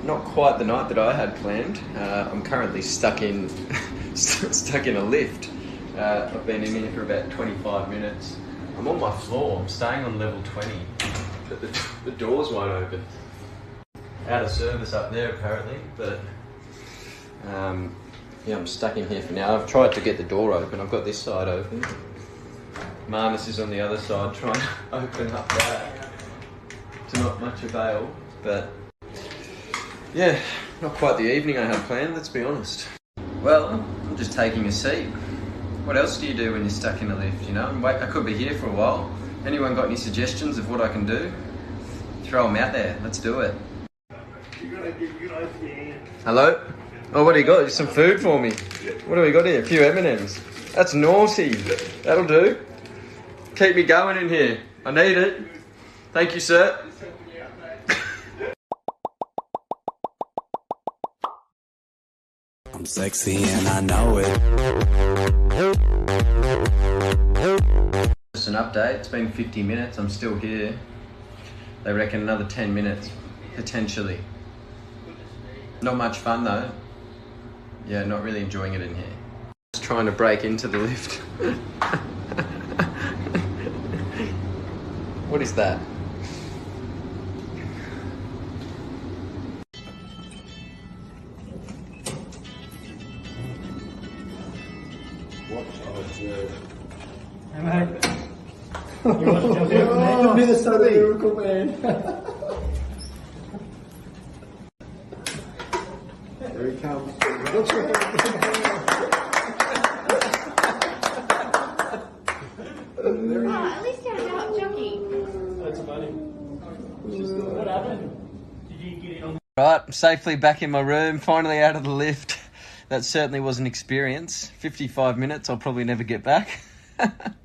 not quite the night that I had planned. I'm currently stuck in stuck in a lift. I've been in here for about 25 minutes. I'm on my floor. I'm staying on level 20, but the doors won't open. Out of service up there apparently, but yeah, I'm stuck in here for now. I've tried to get the door open. I've got this side open. Marnus is on the other side trying to open up that. To not much avail, but yeah, not quite the evening I had planned, let's be honest. Well, I'm just taking a seat. What else do you do when you're stuck in a lift, you know? I could be here for a while. Anyone got any suggestions of what I can do? Throw them out there, let's do it. Hello? Oh, what do you got? Just some food for me. What do we got here? A few M&Ms. That's naughty. That'll do. Keep me going in here. I need it. Thank you, sir. I'm sexy and I know it. Just an update. It's been 50 minutes. I'm still here. They reckon another 10 minutes, potentially. Not much fun though. Yeah, not really enjoying it in here. Just trying to break into the lift. What is that? What observe? Hey mate, you want to jump in? Minnesota Miracle Man. There he comes. Oh, at least you're out jogging. That's funny. What happened? Did you get in on Right, I'm safely back in my room, finally out of the lift. That certainly was an experience. 55 minutes, I'll probably never get back.